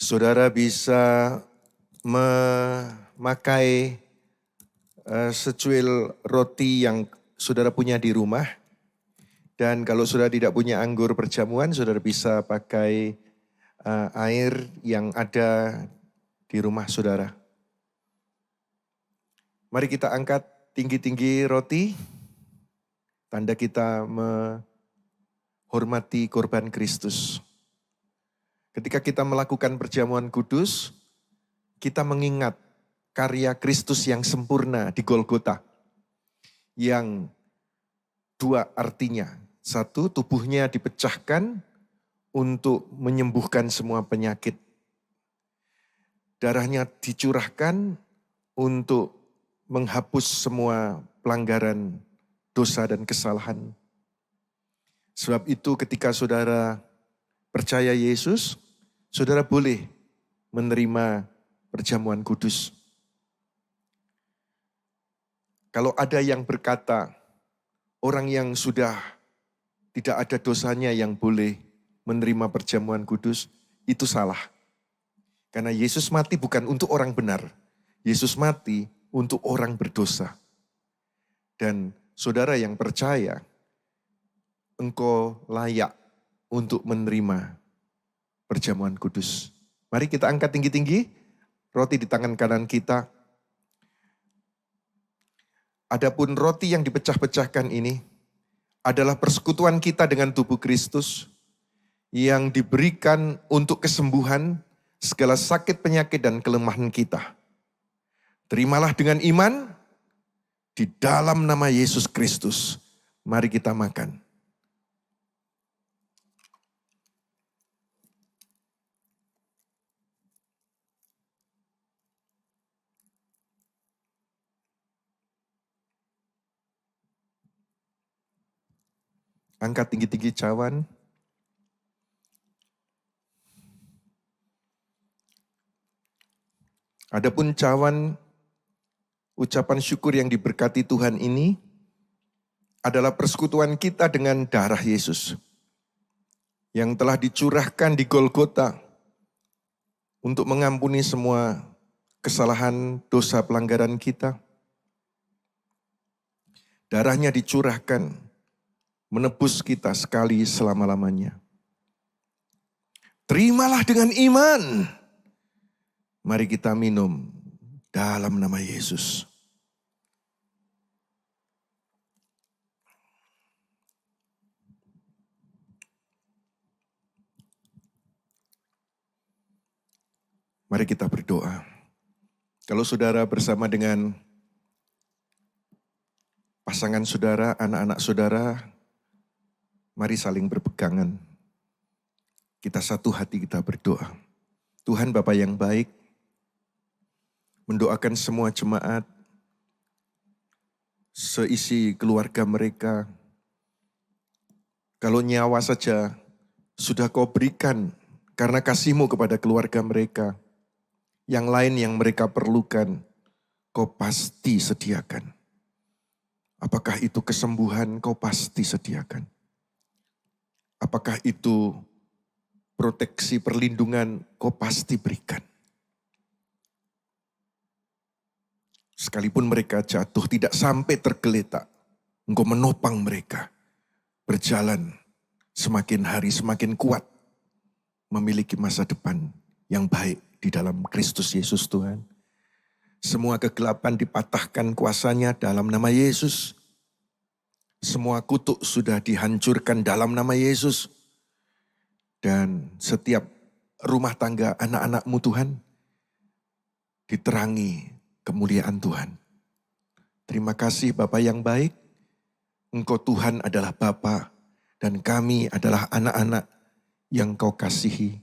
saudara bisa memakai secuil roti yang saudara punya di rumah. Dan kalau saudara tidak punya anggur perjamuan, saudara bisa pakai air yang ada di rumah saudara. Mari kita angkat tinggi-tinggi roti, tanda kita menghormati korban Kristus. Ketika kita melakukan perjamuan kudus, kita mengingat karya Kristus yang sempurna di Golgota. Yang dua artinya, satu tubuhnya dipecahkan untuk menyembuhkan semua penyakit. Darahnya dicurahkan untuk menghapus semua pelanggaran dosa dan kesalahan. Sebab itu ketika saudara percaya Yesus, saudara boleh menerima perjamuan kudus. Kalau ada yang berkata, orang yang sudah tidak ada dosanya yang boleh menerima perjamuan kudus, itu salah. Karena Yesus mati bukan untuk orang benar. Yesus mati untuk orang berdosa. Dan saudara yang percaya, engkau layak untuk menerima perjamuan kudus. Mari kita angkat tinggi-tinggi, roti di tangan kanan kita. Adapun roti yang dipecah-pecahkan ini adalah persekutuan kita dengan tubuh Kristus yang diberikan untuk kesembuhan segala sakit, penyakit, dan kelemahan kita. Terimalah dengan iman di dalam nama Yesus Kristus. Mari kita makan. Angkat tinggi-tinggi cawan. Adapun cawan ucapan syukur yang diberkati Tuhan ini adalah persekutuan kita dengan darah Yesus yang telah dicurahkan di Golgota untuk mengampuni semua kesalahan, dosa, pelanggaran kita. Darahnya dicurahkan menebus kita sekali selama-lamanya. Terimalah dengan iman. Mari kita minum dalam nama Yesus. Mari kita berdoa. Kalau saudara bersama dengan pasangan saudara, anak-anak saudara, mari saling berpegangan. Kita satu hati kita berdoa. Tuhan Bapa yang baik, mendoakan semua jemaat, seisi keluarga mereka. Kalau nyawa saja sudah Kau berikan karena kasih-Mu kepada keluarga mereka. Yang lain yang mereka perlukan, Kau pasti sediakan. Apakah itu kesembuhan, Kau pasti sediakan. Apakah itu proteksi, perlindungan, Kau pasti berikan. Sekalipun mereka jatuh, tidak sampai tergeletak, Engkau menopang mereka. Berjalan semakin hari semakin kuat, memiliki masa depan yang baik di dalam Kristus Yesus Tuhan. Semua kegelapan dipatahkan kuasanya dalam nama Yesus. Semua kutuk sudah dihancurkan dalam nama Yesus. Dan setiap rumah tangga anak-anak-Mu Tuhan, diterangi kemuliaan Tuhan. Terima kasih Bapa yang baik, Engkau Tuhan adalah Bapa, dan kami adalah anak-anak yang Kau kasihi,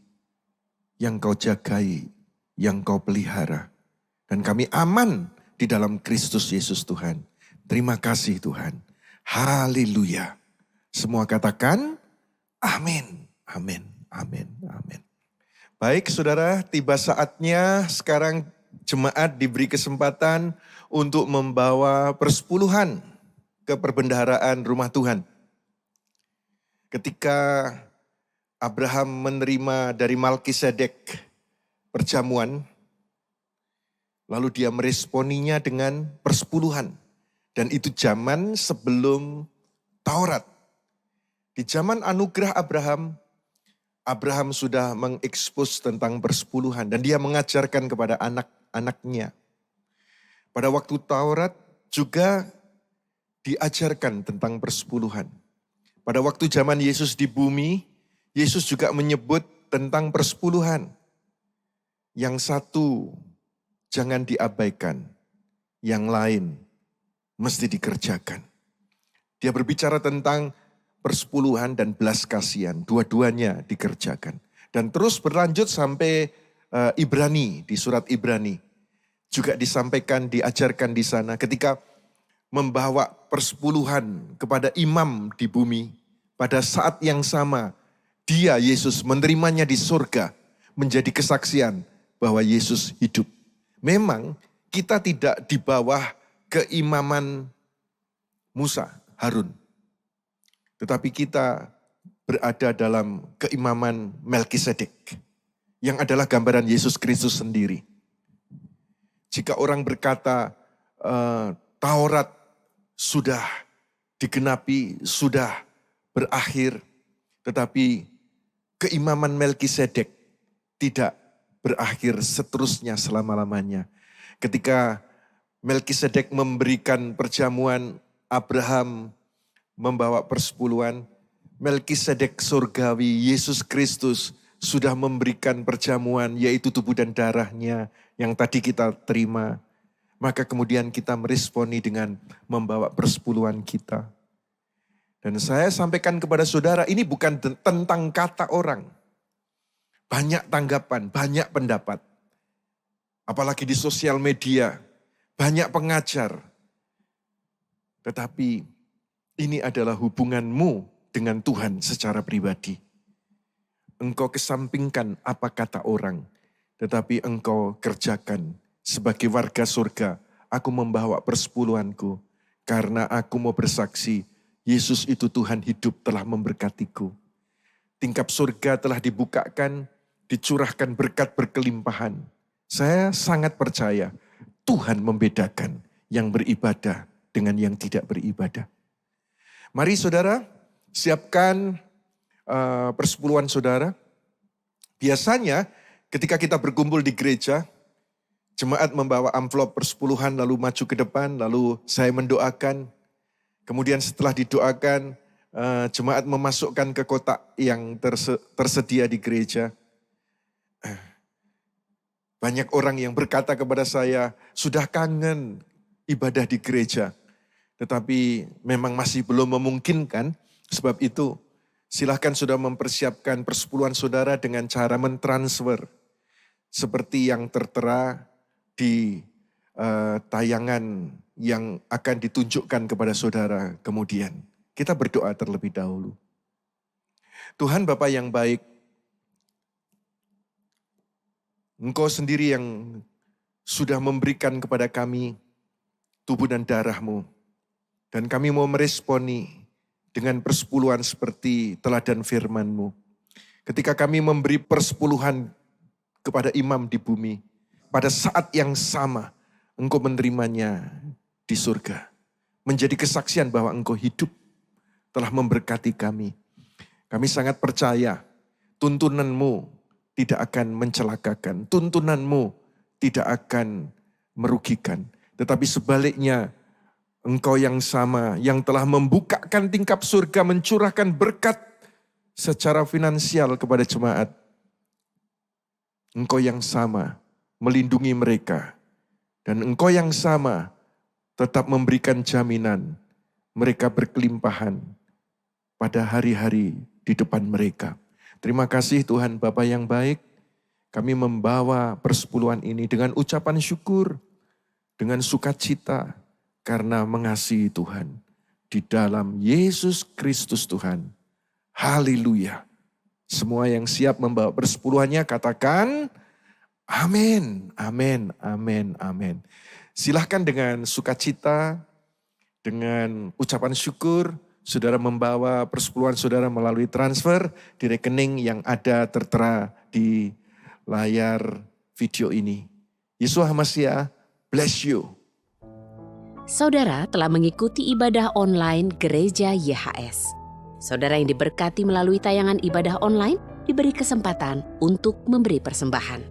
yang Kau jagai, yang Kau pelihara. Dan kami aman di dalam Kristus Yesus Tuhan. Terima kasih Tuhan. Haleluya. Semua katakan amin, amin, amin, amin. Baik saudara, tiba saatnya sekarang jemaat diberi kesempatan untuk membawa persepuluhan ke perbendaharaan rumah Tuhan. Ketika Abraham menerima dari Melkisedek perjamuan, lalu dia meresponinya dengan persepuluhan. Dan itu zaman sebelum Taurat. Di zaman anugerah Abraham, Abraham sudah mengekspos tentang persepuluhan dan dia mengajarkan kepada anak-anaknya. Pada waktu Taurat juga diajarkan tentang persepuluhan. Pada waktu zaman Yesus di bumi, Yesus juga menyebut tentang persepuluhan. Yang satu jangan diabaikan, yang lain mesti dikerjakan. Dia berbicara tentang persepuluhan dan belas kasihan, dua-duanya dikerjakan. Dan terus berlanjut sampai Ibrani, di surat Ibrani. Juga disampaikan, diajarkan di sana ketika membawa persepuluhan kepada imam di bumi. Pada saat yang sama, dia Yesus menerimanya di surga, menjadi kesaksian bahwa Yesus hidup. Memang kita tidak di bawah keimaman Musa, Harun. Tetapi kita berada dalam keimaman Melkisedek, yang adalah gambaran Yesus Kristus sendiri. Jika orang berkata Taurat sudah digenapi, sudah berakhir, tetapi keimaman Melkisedek tidak berakhir seterusnya selama-lamanya. Ketika Melkisedek memberikan perjamuan, Abraham membawa persepuluhan, Melkisedek surgawi, Yesus Kristus sudah memberikan perjamuan, yaitu tubuh dan darahnya yang tadi kita terima. Maka kemudian kita meresponi dengan membawa persepuluhan kita. Dan saya sampaikan kepada saudara, ini bukan tentang kata orang. Banyak tanggapan, banyak pendapat. Apalagi di sosial media, banyak pengajar. Tetapi ini adalah hubunganmu dengan Tuhan secara pribadi. Engkau kesampingkan apa kata orang, tetapi engkau kerjakan sebagai warga surga. Aku membawa persepuluhanku karena aku mau bersaksi, Yesus itu Tuhan hidup telah memberkatiku. Tingkap surga telah dibukakan, dicurahkan berkat berkelimpahan. Saya sangat percaya Tuhan membedakan yang beribadah dengan yang tidak beribadah. Mari saudara, siapkan persepuluhan saudara. Biasanya ketika kita berkumpul di gereja, jemaat membawa amplop persepuluhan lalu maju ke depan, lalu saya mendoakan. Kemudian setelah didoakan, jemaat memasukkan ke kotak yang tersedia di gereja. Banyak orang yang berkata kepada saya, sudah kangen ibadah di gereja. Tetapi memang masih belum memungkinkan, sebab itu silahkan sudah mempersiapkan persepuluhan saudara dengan cara mentransfer. Seperti yang tertera di tayangan yang akan ditunjukkan kepada saudara kemudian. Kita berdoa terlebih dahulu. Tuhan Bapa yang baik, Engkau sendiri yang sudah memberikan kepada kami tubuh dan darah-Mu. Dan kami mau meresponi dengan persepuluhan seperti teladan firman-Mu. Ketika kami memberi persepuluhan kepada imam di bumi, pada saat yang sama Engkau menerimanya di surga. Menjadi kesaksian bahwa Engkau hidup telah memberkati kami. Kami sangat percaya tuntunan-Mu tidak akan mencelakakan. Tuntunan-Mu tidak akan merugikan. Tetapi sebaliknya, Engkau yang sama, yang telah membukakan tingkap surga, mencurahkan berkat secara finansial kepada jemaat. Engkau yang sama, melindungi mereka. Dan Engkau yang sama, tetap memberikan jaminan, mereka berkelimpahan pada hari-hari di depan mereka. Terima kasih Tuhan Bapa yang baik, kami membawa persepuluhan ini dengan ucapan syukur, dengan sukacita, karena mengasihi Tuhan. Di dalam Yesus Kristus Tuhan. Haleluya. Semua yang siap membawa persepuluhannya katakan, amin, amin, amin, amin. Silahkan dengan sukacita, dengan ucapan syukur, saudara membawa persepuluhan saudara melalui transfer di rekening yang ada tertera di layar video ini. Yesus Hamasiah, bless you. Saudara telah mengikuti ibadah online Gereja YHS. Saudara yang diberkati melalui tayangan ibadah online diberi kesempatan untuk memberi persembahan.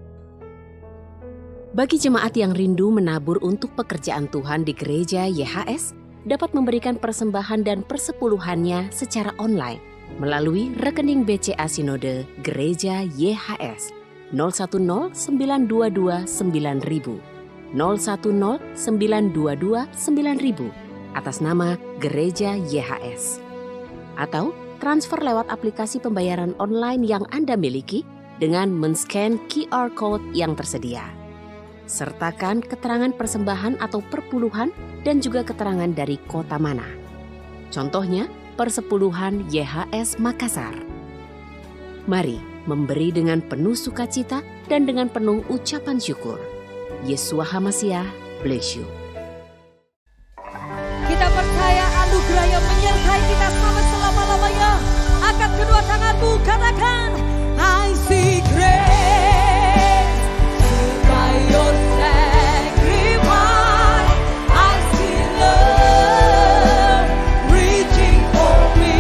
Bagi jemaat yang rindu menabur untuk pekerjaan Tuhan di Gereja YHS, dapat memberikan persembahan dan persepuluhannya secara online melalui rekening BCA Sinode Gereja YHS 010 922 9000. 010-922-9000 atas nama Gereja YHS. Atau transfer lewat aplikasi pembayaran online yang Anda miliki dengan men-scan QR Code yang tersedia. Sertakan keterangan persembahan atau perpuluhan dan juga keterangan dari kota mana. Contohnya, persepuluhan YHS Makassar. Mari memberi dengan penuh sukacita dan dengan penuh ucapan syukur. Yesua Hamasiah, bless you. Kita percaya anugerah yang menyertai kita sampai selama-lamanya. Angkat kedua tanganmu, katakan, I see grace by your sacrifice. I see love reaching for me.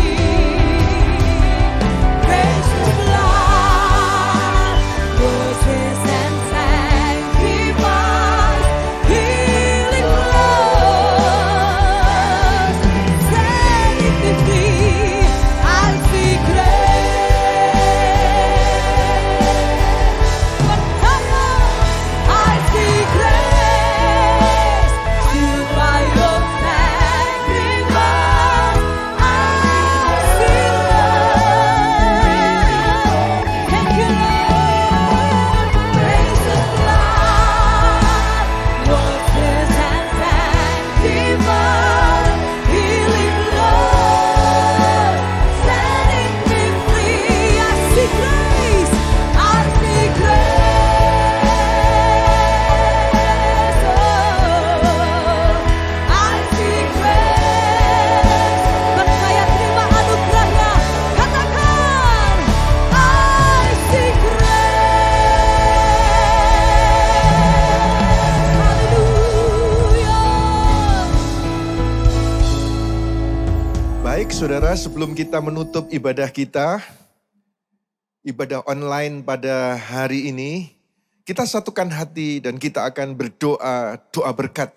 Precious blood, roses and sacrifice, healing love, setting me free. I see grace. Pertama, I see grace. Sealed by your sacrifice. I see love. Thank you, Lord. Precious blood, roses and sacrifice, healing love, setting me free. I see grace. I see grace. Oh, I see grace. Percaya terima anugerahnya. Katakan, I see grace. Haleluya. Baik saudara, sebelum kita menutup ibadah kita, ibadah online pada hari ini, kita satukan hati dan kita akan berdoa, doa berkat.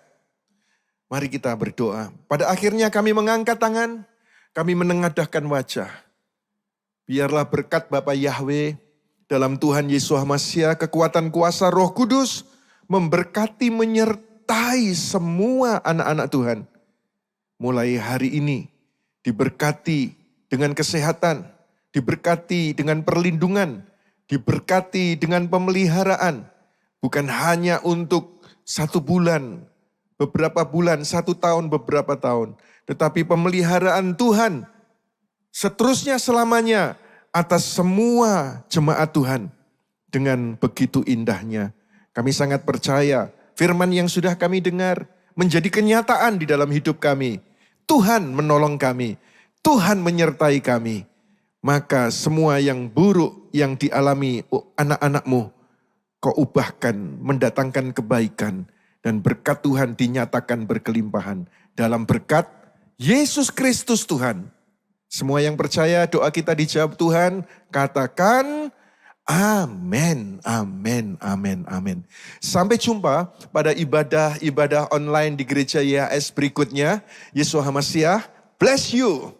Mari kita berdoa. Pada akhirnya kami mengangkat tangan, kami menengadahkan wajah. Biarlah berkat Bapa Yahweh dalam Tuhan Yesus Hamasiah, kekuatan kuasa Roh Kudus memberkati, menyertai semua anak-anak Tuhan. Mulai hari ini diberkati dengan kesehatan, diberkati dengan perlindungan, diberkati dengan pemeliharaan. Bukan hanya untuk 1 bulan, beberapa bulan, 1 tahun, beberapa tahun. Tetapi pemeliharaan Tuhan seterusnya selamanya atas semua jemaat Tuhan. Dengan begitu indahnya, kami sangat percaya firman yang sudah kami dengar menjadi kenyataan di dalam hidup kami. Tuhan menolong kami, Tuhan menyertai kami. Maka semua yang buruk yang dialami anak-anak-Mu, Kau ubahkan, mendatangkan kebaikan. Dan berkat Tuhan dinyatakan berkelimpahan. Dalam berkat Yesus Kristus Tuhan. Semua yang percaya doa kita dijawab Tuhan, katakan Amin, amin, amin, amin. Sampai jumpa pada ibadah-ibadah online di gereja YHS berikutnya. Yesus HaMasiah, bless you.